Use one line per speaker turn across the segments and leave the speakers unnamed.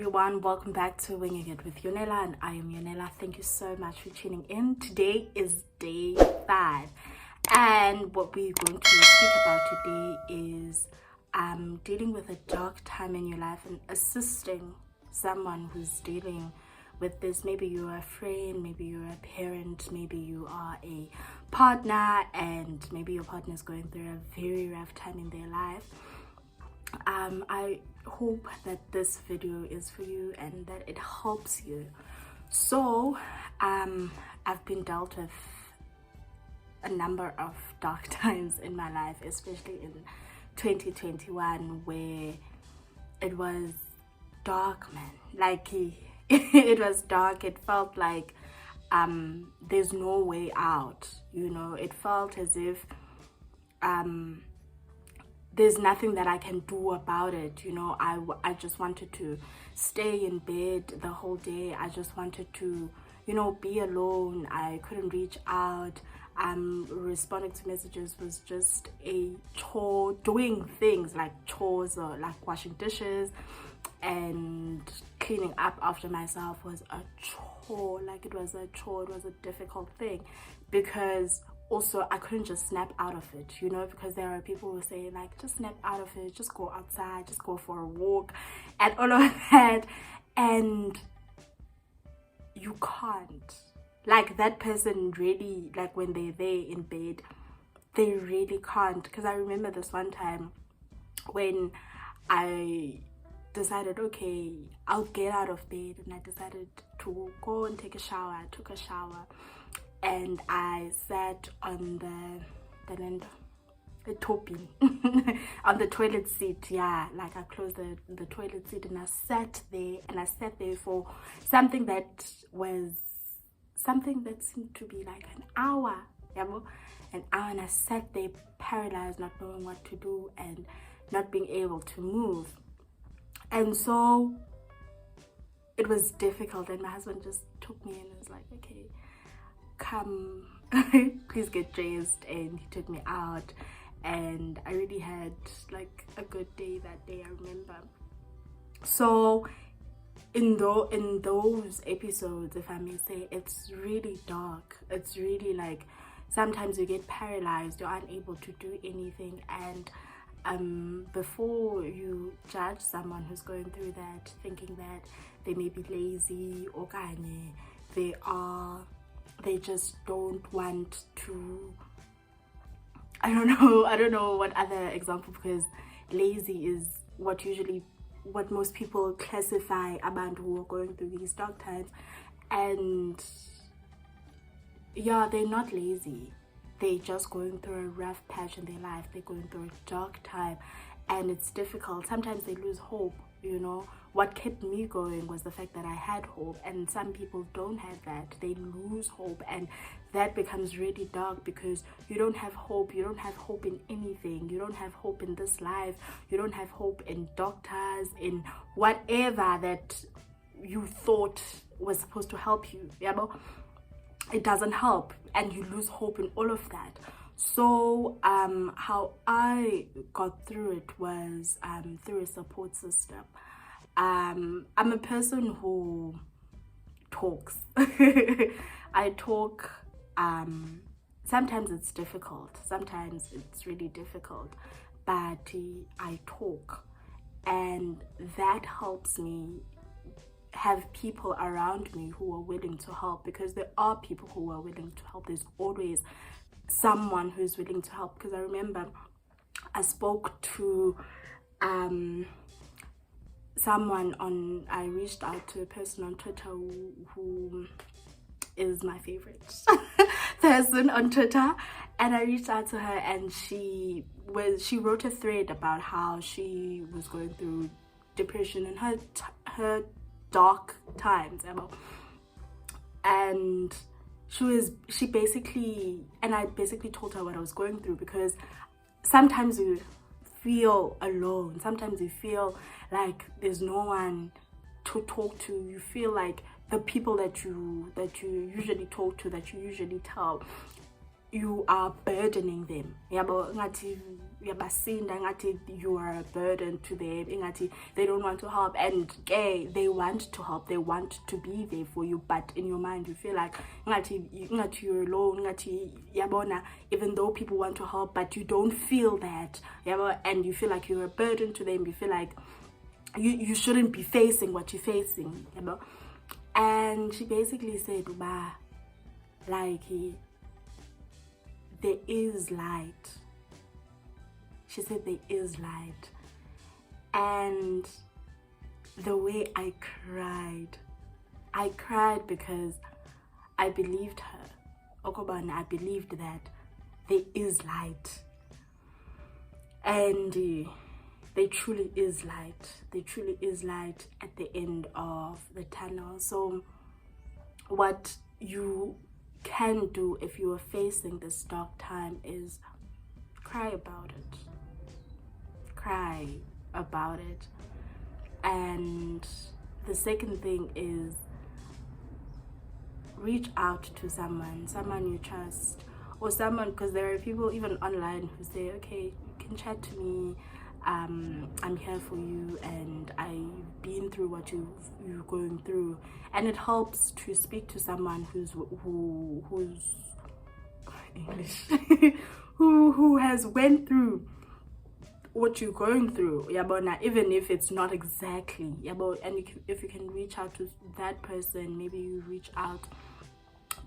everyone, welcome back to Winging It with Yonela, and I am Yonela. Thank you so much for tuning in. Today is day 5, and what we're going to speak about today is dealing with a dark time in your life and assisting someone who's dealing with this. Maybe you're a friend, maybe you're a parent, maybe you are a partner, and maybe your partner is going through a very rough time in their life. I hope that this video is for you and that it helps you. So I've been dealt with a number of dark times in my life, especially in 2021, where it was dark, man. Like it was dark. It felt like there's no way out, you know. It felt as if there's nothing that I can do about it, you know. I just wanted to stay in bed the whole day. I just wanted to, you know, be alone. I couldn't reach out. Responding to messages was just a chore. Doing things like chores or like washing dishes and cleaning up after myself was a chore. Like, it was a chore. It was a difficult thing, because also I couldn't just snap out of it, you know, because there are people who say like, just snap out of it, just go outside, just go for a walk and all of that, and you can't. Like, that person really, like, when they're there in bed, they really can't. Because I remember this one time when I decided, okay, I'll get out of bed, and I decided to go and take a shower. I took a shower and I sat on the topping on the toilet seat. Yeah, like I closed the toilet seat and I sat there for something that seemed to be like an hour. An hour, and I sat there paralyzed, not knowing what to do and not being able to move. And so it was difficult, and my husband just took me in and was like, okay, come, please get dressed. And he took me out, and I really had like a good day that day, I remember. So in those episodes, if I may say, it's really dark. It's really like, sometimes you get paralyzed, you're unable to do anything. And before you judge someone who's going through that, thinking that they may be lazy or kanye, they just don't want to, I don't know what other example, because lazy is what most people classify abantu who are going through these dark times. And yeah, they're not lazy, they're just going through a rough patch in their life. They're going through a dark time, and it's difficult. Sometimes they lose hope, you know. What kept me going was the fact that I had hope, and some people don't have that. They lose hope, and that becomes really dark, because you don't have hope. You don't have hope in anything. You don't have hope in this life. You don't have hope in doctors, in whatever that you thought was supposed to help you. It doesn't help, and you lose hope in all of that. So how I got through it was through a support system. I'm a person who talks. I talk. Sometimes it's difficult, sometimes it's really difficult, but I talk, and that helps me have people around me who are willing to help, because there are people who are willing to help. There's always someone who's willing to help. Because I remember I spoke to I reached out to a person on Twitter who is my favorite person on Twitter, and I reached out to her, and she wrote a thread about how she was going through depression in her dark times, and she basically, and I basically told her what I was going through, because sometimes you feel alone, sometimes you feel like there's no one to talk to. You feel like the people that you usually talk to, that you usually tell, you are burdening them. Yabo ngathi uyabasinda, ngathi you are a burden to them, ngathi they don't want to help, and they want to help, they want to be there for you, but in your mind you feel like ngathi you're alone, ngathi yabona, even though people want to help, but you don't feel that, yabo, and you feel like you're a burden to them, you feel like you shouldn't be facing what you're facing, yabo. And she basically said, like, there is light. She said there is light. And the way I cried because I believed her. Okobana, I believed that there is light. And there truly is light. There truly is light at the end of the tunnel. So what you can do if you are facing this dark time is cry about it. Cry about it. And the second thing is reach out to someone you trust, or someone, because there are people even online who say, okay, you can chat to me, I'm here for you, and I've been through what you're going through. And it helps to speak to someone who's English who has went through what you're going through, yabona, even if it's not exactly, yabo. And if you can reach out to that person, maybe you reach out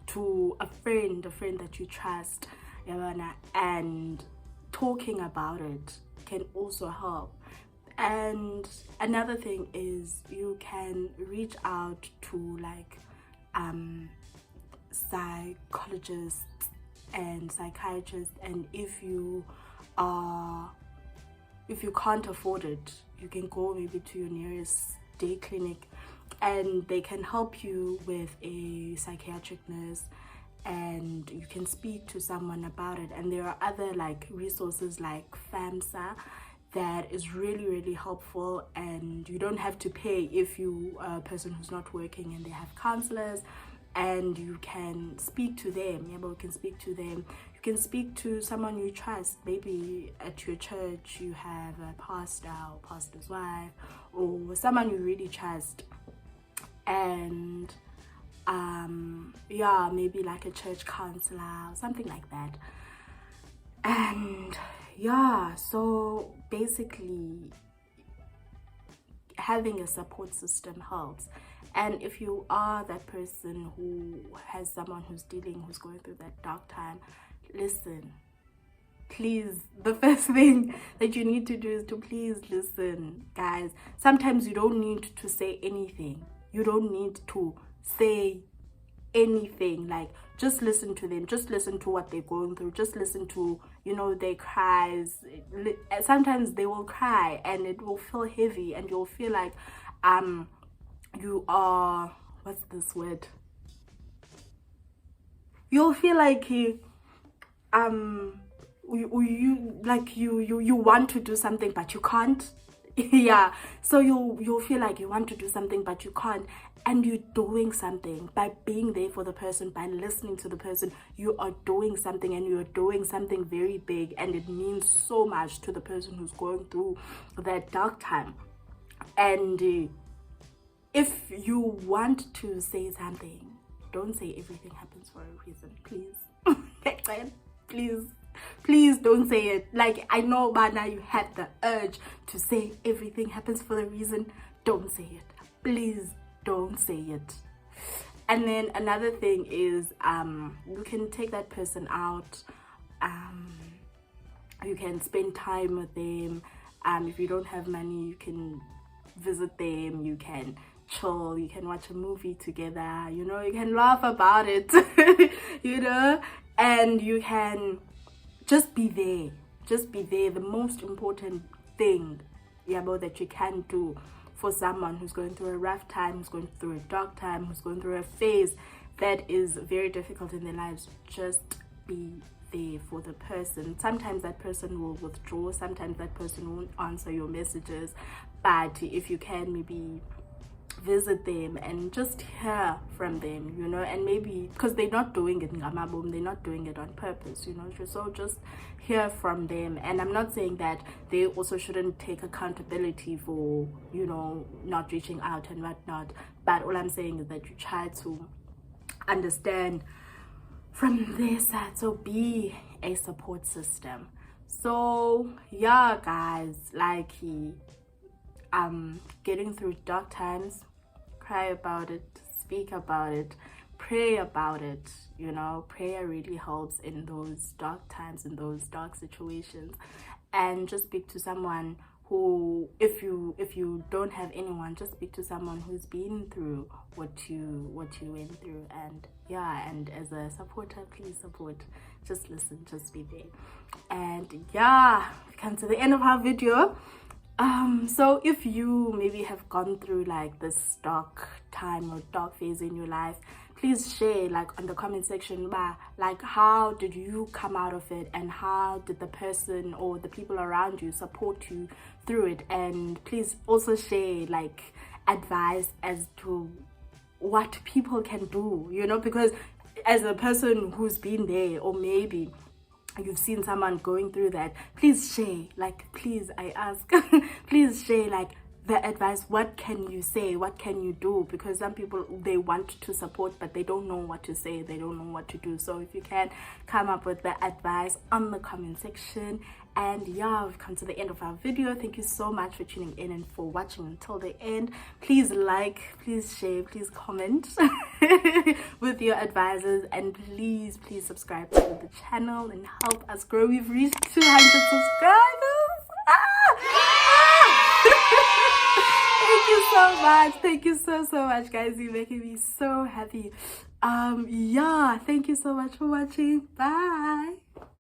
to a friend that you trust, yabona, and talking about it can also help. And another thing is you can reach out to like psychologists and psychiatrists, and if you can't afford it, you can go maybe to your nearest day clinic, and they can help you with a psychiatric nurse, and you can speak to someone about it. And there are other like resources like FAMSA that is really, really helpful, and you don't have to pay if you are a person who's not working, and they have counselors, and you can speak to them. Yeah, but you can speak to them. You can speak to someone you trust. Maybe at your church you have a pastor or pastor's wife, or someone you really trust, and yeah, maybe like a church counselor or something like that. And yeah, so basically having a support system helps. And if you are that person who has someone who's going through that dark time, listen. Please, the first thing that you need to do is to please listen, guys. Sometimes you don't need to say anything. You don't need to say anything. Like, just listen to them. Just listen to what they're going through. Just listen to, their cries. Sometimes they will cry and it will feel heavy, and you'll feel like you are, what's this word? You'll feel like you want to do something but you can't. Yeah, so you'll feel like you want to do something but you can't, and you're doing something by being there for the person, by listening to the person. You are doing something, and you're doing something very big, and it means so much to the person who's going through that dark time. And if you want to say something, don't say everything happens for a reason, please. Please don't say it. Like, I know by now you had the urge to say everything happens for a reason. Don't say it. Please don't say it. And then another thing is you can take that person out. You can spend time with them. If you don't have money, you can visit them. You can chill. You can watch a movie together. You can laugh about it. And you can just be there. The most important thing, that you can do for someone who's going through a rough time, who's going through a dark time, who's going through a phase that is very difficult in their lives, just be there for the person. Sometimes that person will withdraw, sometimes that person won't answer your messages, but if you can maybe visit them and just hear from them, you know, and maybe because they're not doing it ngamabom, they're not doing it on purpose, you know, so just hear from them. And I'm not saying that they also shouldn't take accountability for, you know, not reaching out and whatnot, but all I'm saying is that you try to understand from their side, so be a support system. So yeah guys, like getting through dark times, cry about it, speak about it, pray about it, you know. Prayer really helps in those dark times, in those dark situations. And just speak to someone who, if you don't have anyone, just speak to someone who's been through what you went through. And yeah, and as a supporter, please support, just listen, just be there. And yeah, we come to the end of our video. So if you maybe have gone through like this dark time or dark phase in your life, please share like on the comment section, like how did you come out of it, and how did the person or the people around you support you through it. And please also share like advice as to what people can do, you know, because as a person who's been there, or maybe you've seen someone going through that, please share, like, please, I ask, please share like the advice. What can you say, what can you do? Because some people, they want to support but they don't know what to say, they don't know what to do. So if you can come up with the advice on the comment section. And yeah, we've come to the end of our video. Thank you so much for tuning in and for watching until the end. Please like, please share, please comment with your advisors, and please subscribe to the channel and help us grow. We've reached 200 subscribers. Thank you so much. Thank you so much, guys. You're making me so happy. Yeah, thank you so much for watching. Bye.